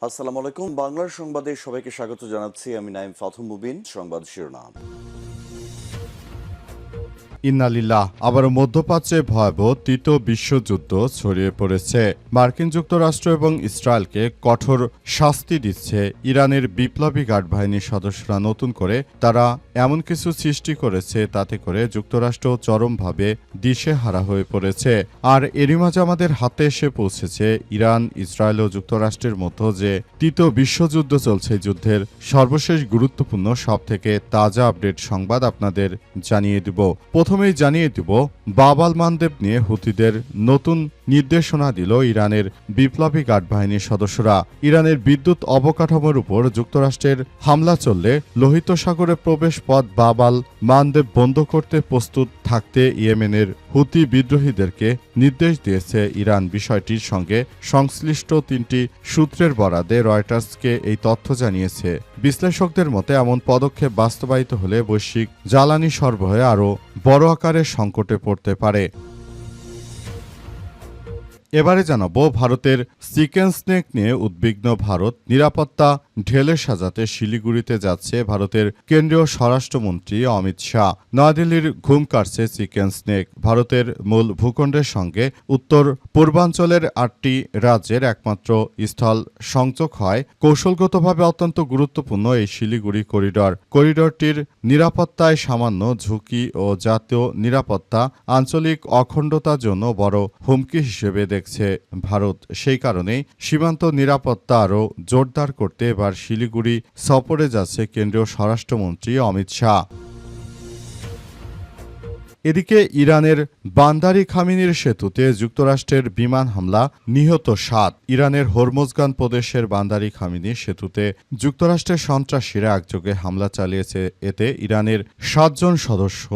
আসসালামু আলাইকুম। বাংলার সংবাদে সবাইকে স্বাগত জানাচ্ছি। আমি নাইম ফাথুম মুবিন। সংবাদ শিরোনাম। ইন্নালিল্লাহ, আবারও মধ্যপ্রাচ্যে ভয়াবহ তৃতীয় বিশ্বযুদ্ধ ছড়িয়ে পড়েছে। মার্কিন যুক্তরাষ্ট্র এবং ইসরায়েলকে কঠোর শাস্তি দিচ্ছে ইরানের বিপ্লবী গার্ড বাহিনীর সদস্যরা। নতুন করে তারা এমন কিছু সৃষ্টি করেছে তাতে করে যুক্তরাষ্ট্র চরমভাবে দিশেহারা হয়ে পড়েছে। আর এরই মাঝে আমাদের হাতে এসে পৌঁছেছে ইরান, ইসরায়েল ও যুক্তরাষ্ট্রের মধ্যে যে তৃতীয় বিশ্বযুদ্ধ চলছে। যুদ্ধের সর্বশেষ গুরুত্বপূর্ণ সবথেকে তাজা আপডেট সংবাদ আপনাদের জানিয়ে দেব। প্রথমেই জানিয়ে দেব, বাব আল মানদেব নিয়ে হুতিদের নতুন নির্দেশনা দিল ইরানের বিপ্লবী গার্ড বাহিনীর সদস্যরা। ইরানের বিদ্যুৎ অবকাঠামোর উপর যুক্তরাষ্ট্রের হামলা চললে লোহিত সাগরে প্রবেশ পথ বাব আল মানদেব বন্ধ করতে প্রস্তুত থাকতে ইয়েমেনের হুতি বিদ্রোহীদেরকে নির্দেশ দিয়েছে ইরান। বিষয়টির সঙ্গে সংশ্লিষ্ট তিনটি সূত্রের বরাদে রয়টার্সকে এই তথ্য জানিয়েছে। বিশ্লেষকদের মতে এমন পদক্ষেপ বাস্তবায়িত হলে বৈশ্বিক জ্বালানি সরবরাহে আরও বড় আকারের সংকটে পড়তে পারে। এবারে জানাবো, ভারতের চিকেন স্নেক নিয়ে উদ্বিগ্ন ভারত। নিরাপত্তা ঢেলে সাজাতে শিলিগুড়িতে যাচ্ছে ভারতের কেন্দ্রীয় স্বরাষ্ট্রমন্ত্রী অমিত শাহ। নয়াদিল্লির ঘুম কাটছে চিকেন স্নেক। ভারতের মূল ভূখণ্ডের সঙ্গে উত্তর পূর্বাঞ্চলের 8টি রাজ্যের একমাত্র স্থল সংযোগ হয় কৌশলগতভাবে অত্যন্ত গুরুত্বপূর্ণ এই শিলিগুড়ি করিডরটির নিরাপত্তায় সামান্য ঝুঁকি ও জাতীয় নিরাপত্তা, আঞ্চলিক অখণ্ডতার জন্য বড় হুমকি হিসেবে দেখছে ভারত। সেই কারণেই সীমান্ত নিরাপত্তা আরও জোরদার করতে এবার শিলিগুড়ি সফরে যাচ্ছে কেন্দ্রীয় স্বরাষ্ট্রমন্ত্রী অমিত শাহ। এদিকে ইরানের বান্দারি খামিনির সেতুতে যুক্তরাষ্ট্রের বিমান হামলা, নিহত 7। ইরানের হরমোজগান প্রদেশের বান্দারি খামিনি সেতুতে যুক্তরাষ্ট্রের সন্ত্রাসীরা একযোগে হামলা চালিয়েছে। এতে ইরানের 7 জন সদস্য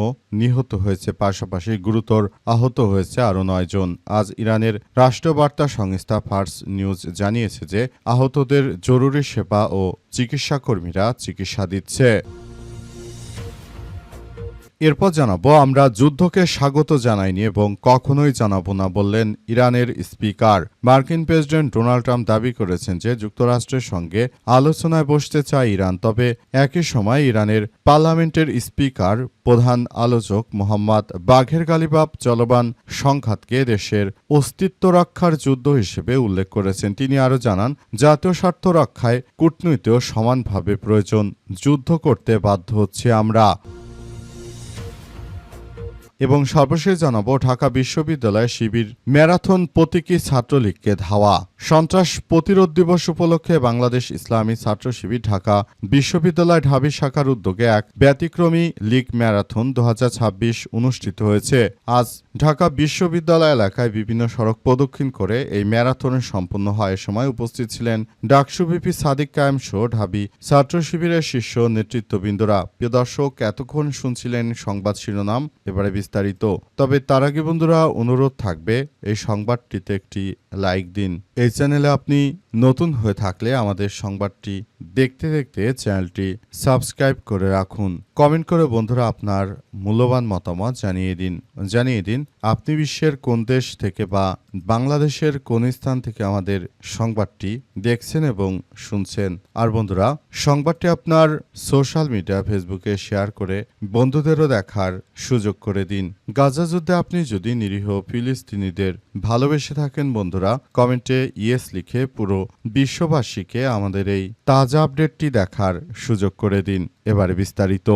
নিহত হয়েছে, পাশাপাশি গুরুতর আহত হয়েছে আরও 9 জন। আজ ইরানের রাষ্ট্রীয় বার্তা সংস্থা ফার্স নিউজ জানিয়েছে যে আহতদের জরুরি সেবা ও চিকিৎসাকর্মীরা চিকিৎসা দিচ্ছে। এরপর জানাবো, আমরা যুদ্ধকে স্বাগত জানাইনি এবং কখনোই জানাবো না বললেন ইরানের স্পিকার। মার্কিন প্রেসিডেন্ট ডোনাল্ড ট্রাম্প দাবি করেছেন যে যুক্তরাষ্ট্রের সঙ্গে আলোচনায় বসতে চায় ইরান। তবে একই সময় ইরানের পার্লামেন্টের স্পিকার প্রধান আলোচক মোহাম্মদ বাঘের গালিবাফ চলমান সংঘাতকে দেশের অস্তিত্ব রক্ষার যুদ্ধ হিসেবে উল্লেখ করেছেন। তিনি আরও জানান, জাতীয় স্বার্থ রক্ষায় কূটনীতিও সমানভাবে প্রয়োজন। যুদ্ধ করতে বাধ্য হচ্ছে আমরা। এবং সর্বশেষ জানাবো, ঢাকা বিশ্ববিদ্যালয় শিবির ম্যারাথন প্রতীকী ছাত্রলীগকে ধাওয়া। সন্ত্রাস প্রতিরোধ দিবস উপলক্ষে বাংলাদেশ ইসলামী ছাত্র শিবির ঢাকা বিশ্ববিদ্যালয় ঢাবি শাখার উদ্যোগে এক ব্যতিক্রমী লীগ ম্যারাথন 2026 অনুষ্ঠিত হয়েছে। আজ ঢাকা বিশ্ববিদ্যালয় এলাকায় বিভিন্ন সড়ক প্রদক্ষিণ করে এই ম্যারাথনে সম্পন্ন হয়। এ সময় উপস্থিত ছিলেন ডাকসু ভিপি সাদিক কায়েম সহ ঢাবি ছাত্র শিবিরের শীর্ষ নেতৃত্ববৃন্দরা। প্রিয় দর্শক, এতক্ষণ শুনছিলেন সংবাদ শিরোনাম, এবারে বিস্তারিত। তবে তার আগে বন্ধুরা, অনুরোধ থাকবে এই সংবাদটিতে একটি লাইক দিন। এই চ্যানেলে আপনি নতুন হয়ে থাকলে আমাদের সংবাদটি দেখতে দেখতে চ্যানেলটি সাবস্ক্রাইব করে রাখুন। কমেন্ট করে বন্ধুরা আপনার মূল্যবান মতামত জানিয়ে দিন আপনি বিশ্বের কোন দেশ থেকে বা বাংলাদেশের কোন স্থান থেকে আমাদের সংবাদটি দেখছেন এবং শুনছেন। আর বন্ধুরা, সংবাদটি আপনার সোশ্যাল মিডিয়া ফেসবুকে শেয়ার করে বন্ধুদেরও দেখার সুযোগ করে দিন। গাজা যুদ্ধে আপনি যদি নিরীহ ফিলিস্তিনিদের ভালোবেসে থাকেন বন্ধুরা, কমেন্টে ইয়েস লিখে পুরো বিশ্ববাসীকে আমাদের এই তাজা আপডেটটি দেখার সুযোগ করে দিন। এবারে বিস্তারিত।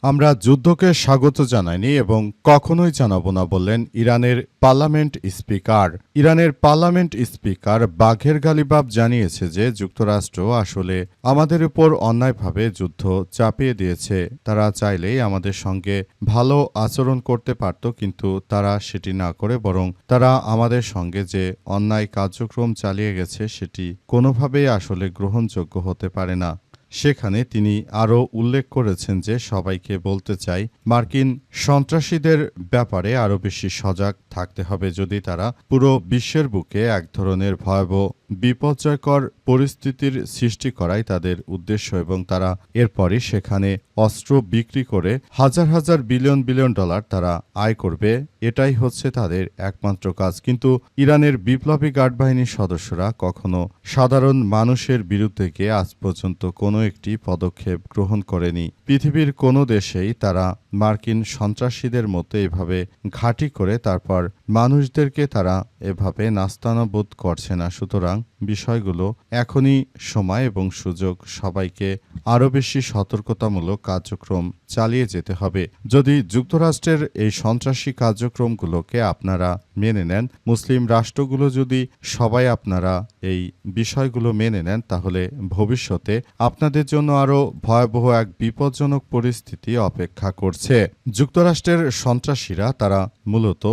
আমরা যুদ্ধকে স্বাগত জানাইনি এবং কখনোই জানাবো না বললেন ইরানের পার্লামেন্ট স্পিকার। ইরানের পার্লামেন্ট স্পিকার বাঘের গালিবাফ জানিয়েছে যে যুক্তরাষ্ট্র আসলে আমাদের উপর অন্যায়ভাবে যুদ্ধ চাপিয়ে দিয়েছে। তারা চাইলেই আমাদের সঙ্গে ভালো আচরণ করতে পারত, কিন্তু তারা সেটি না করে বরং তারা আমাদের সঙ্গে যে অন্যায় কার্যক্রম চালিয়ে গেছে সেটি কোনোভাবেই আসলে গ্রহণযোগ্য হতে পারে না। সেখানে তিনি আরও উল্লেখ করেছেন যে সবাইকে বলতে চাই, মার্কিন সন্ত্রাসীদের ব্যাপারে আরও বেশি সজাগ থাকতে হবে। যদি তারা পুরো বিশ্বের বুকে এক ধরনের ভয়াবহ বিপর্যয়কর পরিস্থিতির সৃষ্টি করাই তাদের উদ্দেশ্য এবং তারা এরপরই সেখানে অস্ত্র বিক্রি করে হাজার হাজার বিলিয়ন বিলিয়ন ডলার তারা আয় করবে, এটাই হচ্ছে তাদের একমাত্র কাজ। কিন্তু ইরানের বিপ্লবী গার্ড বাহিনীর সদস্যরা কখনো সাধারণ মানুষের বিরুদ্ধে গিয়ে আজ পর্যন্ত কোনো একটি পদক্ষেপ গ্রহণ করেনি। পৃথিবীর কোনো দেশেই তারা মার্কিন সন্ত্রাসীদের মতো এভাবে ঘাঁটি করে তারপর মানুষদেরকে তারা এভাবে নাস্তানাবুদ করছে না। সুতরাং বিষয়গুলো এখনই সময় এবং সুযোগ, সবাইকে আরও বেশি সতর্কতামূলক কার্যক্রম চালিয়ে যেতে হবে। যদি যুক্তরাষ্ট্রের এই সন্ত্রাসী কার্যক্রমগুলোকে আপনারা মেনে নেন, মুসলিম রাষ্ট্রগুলো যদি সবাই আপনারা এই বিষয়গুলো মেনে নেন, তাহলে ভবিষ্যতে আপনাদের জন্য আরও ভয়াবহ এক বিপজ্জনক পরিস্থিতি অপেক্ষা করছে। যুক্তরাষ্ট্রের সন্ত্রাসীরা তারা মূলত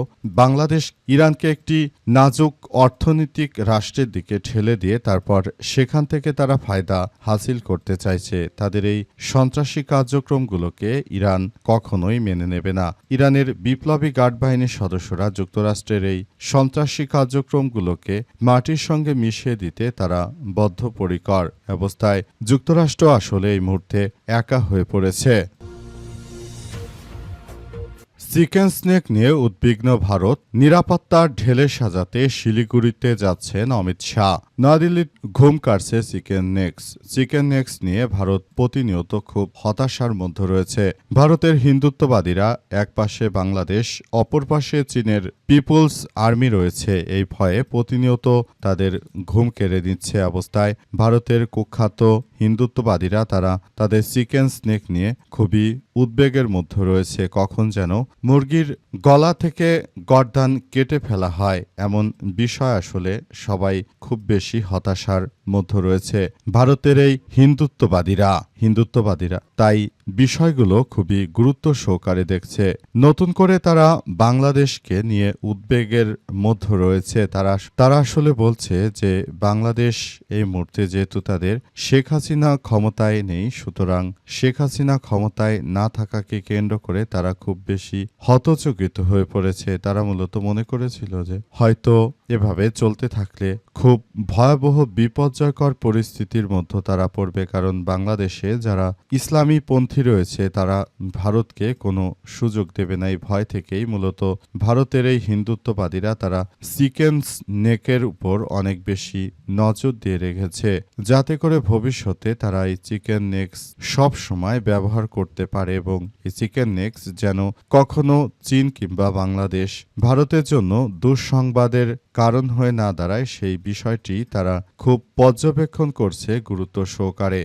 বাংলাদেশ ইরানকে একটি নাজুক অর্থনৈতিক রাষ্ট্রের দিকে ঠেলে দিয়ে তারপর সেখান থেকে তারা ফায়দা হাসিল করতে চাইছে। তাদের এই সন্ত্রাসী কার্যক্রমগুলোকে ইরান কখনোই মেনে নেবে না। ইরানের বিপ্লবী গার্ড বাহিনীর সদস্যরা যুক্তরাষ্ট্রের এই সন্ত্রাসী কার্যক্রমগুলোকে মাটির সঙ্গে মিশিয়ে দিতে তারা বদ্ধপরিকর। অবস্থায় যুক্তরাষ্ট্র আসলে এই মুহূর্তে একা হয়ে পড়েছে। চিকেন স্নেক নিয়ে উদ্বিগ্ন ভারত, নিরাপত্তার ঢেলে সাজাতে শিলিগুড়িতে যাচ্ছেন অমিত শাহ। নয়াদিল্লির ঘুম কাটছে চিকেন নেক্স নিয়ে ভারত প্রতিনিয়ত খুব হতাশার মধ্যে রয়েছে। ভারতের হিন্দুত্ববাদীরা এক পাশে বাংলাদেশ, অপর পাশে চীনের পিপুলস আর্মি রয়েছে। এই ভয়ে প্রতিনিয়ত তাদের ঘুম কেড়ে নিচ্ছে। অবস্থায় ভারতের কুখ্যাত হিন্দুত্ববাদীরা তারা তাদের চিকেন স্নেক নিয়ে খুবই উদ্বেগের মধ্যে রয়েছে। কখন যেন মুরগির গলা থেকে গর্দান কেটে ফেলা হয়, এমন বিষয় আসলে সবাই খুব বেশি হতাশার মধ্যে রয়েছে। ভারতের এই হিন্দুত্ববাদীরা তাই বিষয়গুলো খুবই গুরুত্ব সহকারে দেখছে। নতুন করে তারা বাংলাদেশকে নিয়ে উদ্বেগের মধ্যে রয়েছে। তারা আসলে বলছে যে বাংলাদেশ এই মুহূর্তে যেহেতু তাদের শেখ হাসিনা ক্ষমতায় নেই, সুতরাং শেখ হাসিনা ক্ষমতায় না থাকাকে কেন্দ্র করে তারা খুব বেশি হতচকিত হয়ে পড়েছে। তারা মূলত মনে করেছিল যে হয়তো এভাবে চলতে থাকলে খুব ভয়াবহ বিপর্যয়কর পরিস্থিতির মধ্যে তারা পড়বে, কারণ বাংলাদেশে যারা ইসলামী পন্থী রয়েছে তারা ভারতকে কোনো সুযোগ দেবে না। এই ভয় থেকেই মূলত ভারতের এই হিন্দুত্ববাদীরা তারা চিকেন নেকের উপর অনেক বেশি নজর দিয়ে রেখেছে, যাতে করে ভবিষ্যতে তারা এই চিকেন নেক্স সব সময় ব্যবহার করতে পারে এবং এই চিকেন নেক্স যেন কখনো চীন কিংবা বাংলাদেশ ভারতের জন্য দুঃসংবাদের কারণ হয়ে না দাঁড়ায়, সেই বিষয়টি তারা খুব পর্যবেক্ষণ করছে গুরুত্ব সহকারে।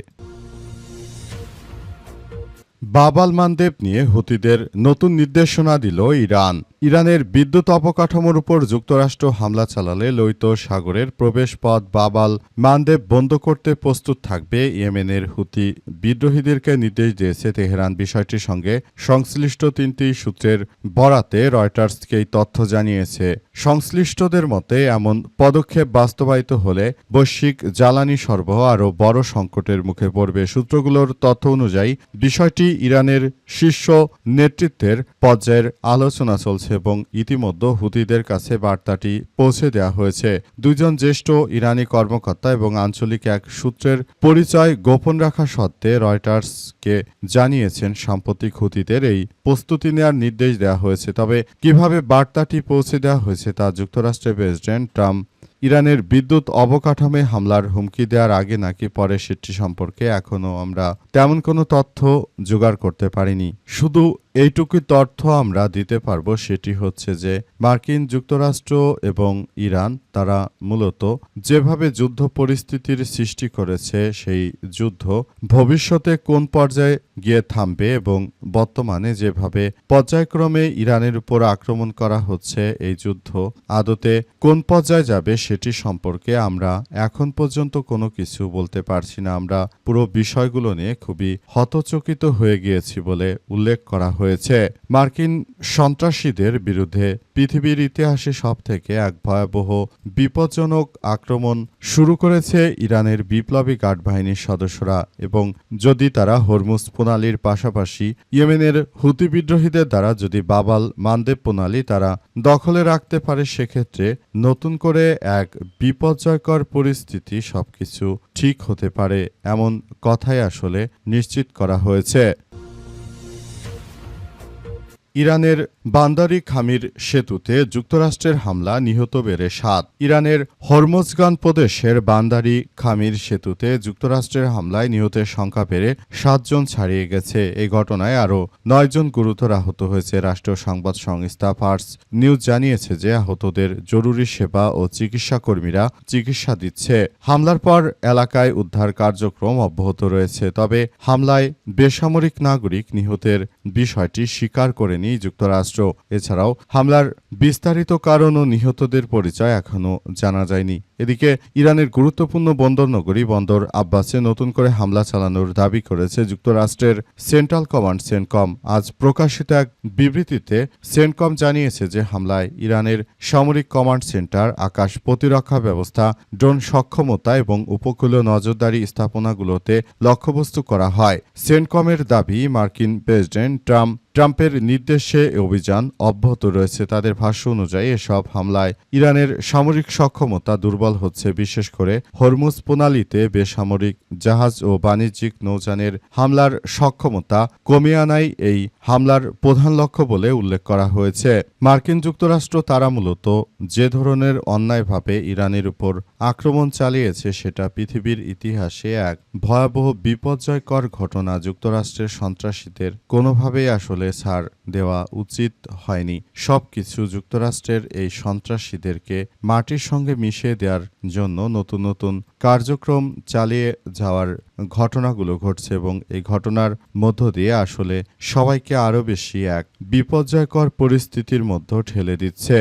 বাব আল মানদেব নিয়ে হুতিদের নতুন নির্দেশনা দিল ইরান। ইরানের বিদ্যুৎ অবকাঠামোর উপর যুক্তরাষ্ট্র হামলা চালালে লোহিত সাগরের প্রবেশপথ বাব আল মানদেব বন্ধ করতে প্রস্তুত থাকবে ইয়েমেনের হুতি বিদ্রোহীদেরকে নির্দেশ দিয়েছে তেহরান। বিষয়টির সঙ্গে সংশ্লিষ্ট তিনটি সূত্রের বরাতে রয়টার্সকে এই তথ্য জানিয়েছে। সংশ্লিষ্টদের মতে এমন পদক্ষেপ বাস্তবায়িত হলে বৈশ্বিক জ্বালানি সরবরাহ আরও বড় সংকটের মুখে পড়বে। সূত্রগুলোর তথ্য অনুযায়ী বিষয়টি ইরানের শীর্ষ নেতৃত্বের পর্যায়ের আলোচনা চলছে এবং ইতিমধ্যে হুতিদের কাছে বার্তাটি পৌঁছে দেওয়া হয়েছে। দুইজন জ্যেষ্ঠ ইরানি কর্মকর্তা এবং আঞ্চলিক এক সূত্রের পরিচয় গোপন রাখা সত্ত্বে রয়টার্সকে জানিয়েছেন সাম্প্রতিক হুতিদের এই প্রস্তুতি নেওয়ার নির্দেশ দেওয়া হয়েছে। তবে কিভাবে বার্তাটি পৌঁছে দেওয়া হয়েছে তা যুক্তরাষ্ট্রের প্রেসিডেন্ট ট্রাম্প ইরানের বিদ্যুৎ অবকাঠামোয় হামলার হুমকি দেওয়ার আগে নাকি পরে সেটি সম্পর্কে এখনও আমরা তেমন কোনো তথ্য জোগাড় করতে পারিনি। শুধু এইটুকুই তথ্য আমরা দিতে পারবো, সেটি হচ্ছে যে মার্কিন যুক্তরাষ্ট্র এবং ইরান তারা মূলত যেভাবে যুদ্ধ পরিস্থিতির সৃষ্টি করেছে, সেই যুদ্ধ ভবিষ্যতে কোন পর্যায়ে গিয়ে থামবে এবং বর্তমানে যেভাবে পর্যায়ক্রমে ইরানের উপর আক্রমণ করা হচ্ছে, এই যুদ্ধ আদতে কোন পর্যায়ে যাবে সেটি সম্পর্কে আমরা এখন পর্যন্ত কোনো কিছু বলতে পারছি না। আমরা পুরো বিষয়গুলো নিয়ে খুবই হতচকিত হয়ে গিয়েছি বলে উল্লেখ করা হয়েছে। মার্কিন সন্ত্রাসীদের বিরুদ্ধে পৃথিবীর ইতিহাসে সবথেকে এক ভয়াবহ বিপজ্জনক আক্রমণ শুরু করেছে ইরানের বিপ্লবী গার্ড বাহিনীর সদস্যরা, এবং যদি তারা হরমুজ প্রণালীর পাশাপাশি ইয়েমেনের হুতি বিদ্রোহীদের দ্বারা যদি বাবাল মানদেব প্রণালী তারা দখলে রাখতে পারে, সেক্ষেত্রে নতুন করে এক বিপর্যয়কর পরিস্থিতি সবকিছু ঠিক হতে পারে, এমন কথাই আসলে নিশ্চিত করা হয়েছে। ইরানের বান্দারি খামির সেতুতে যুক্তরাষ্ট্রের হামলা, নিহত বেড়ে 7। ইরানের হরমোজগান প্রদেশের বান্দারি খামির সেতুতে যুক্তরাষ্ট্রের হামলায় নিহতের সংখ্যা বেড়ে 7 জন ছাড়িয়ে গেছে। এই ঘটনায় আরও 9 জন গুরুতর আহত হয়েছে। রাষ্ট্রীয় সংবাদ সংস্থা ফার্স নিউজ জানিয়েছে যে আহতদের জরুরি সেবা ও চিকিৎসা কর্মীরা চিকিৎসা দিচ্ছে। হামলার পর এলাকায় উদ্ধার কার্যক্রম অব্যাহত রয়েছে, তবে হামলায় বেসামরিক নাগরিক নিহতের বিষয়টি স্বীকার করেনি যুক্তরাষ্ট্র। এছাড়াও হামলার বিস্তারিত কারণ ও নিহতদের পরিচয় এখনও জানা যায়নি। এদিকে ইরানের গুরুত্বপূর্ণ বন্দরনগরী বন্দর আব্বাসে নতুন করে হামলা চালানোর দাবি করেছে যুক্তরাষ্ট্রের সেন্ট্রাল কমান্ড সেন্টকম। আজ প্রকাশিত এক বিবৃতিতে সেন্টকম জানিয়েছে যে হামলায় ইরানের সামরিক কমান্ড সেন্টার, আকাশ প্রতিরক্ষা ব্যবস্থা, ড্রোন সক্ষমতা এবং উপকূলীয় নজরদারি স্থাপনাগুলোতে লক্ষ্যবস্তু করা হয়। সেন্টকমের দাবি, মার্কিন প্রেসিডেন্ট ট্রাম্পের নির্দেশে অভিযান অব্যাহত রয়েছে। তাদের ভাষ্য অনুযায়ী এসব হামলায় ইরানের সামরিক সক্ষমতা দুর্বল হচ্ছে, বিশেষ করে হরমুজ প্রণালীতে বেসামরিক জাহাজ ও বাণিজ্যিক নৌযানের হামলার সক্ষমতা কমিয়ে আনাই এই হামলার প্রধান লক্ষ্য বলে উল্লেখ করা হয়েছে। মার্কিন যুক্তরাষ্ট্র তারা মূলত যে ধরনের অন্যায়ভাবে ইরানের উপর আক্রমণ চালিয়েছে সেটা পৃথিবীর ইতিহাসে এক ভয়াবহ বিপর্যয়কর ঘটনা। যুক্তরাষ্ট্রের সন্ত্রাসীদের কোনোভাবেই আসলে ছাড় দেওয়া উচিত হয়নি। সবকিছু যুক্তরাষ্ট্রের এই সন্ত্রাসীদেরকে মাটির সঙ্গে মিশিয়ে দেওয়ার জন্য নতুন নতুন কার্যক্রম চালিয়ে যাওয়ার ঘটনাগুলো ঘটছে, এবং এই ঘটনার মধ্য দিয়ে আসলে সবাইকে আরও বেশি এক বিপর্যয়কর পরিস্থিতির মধ্যে ঠেলে দিচ্ছে।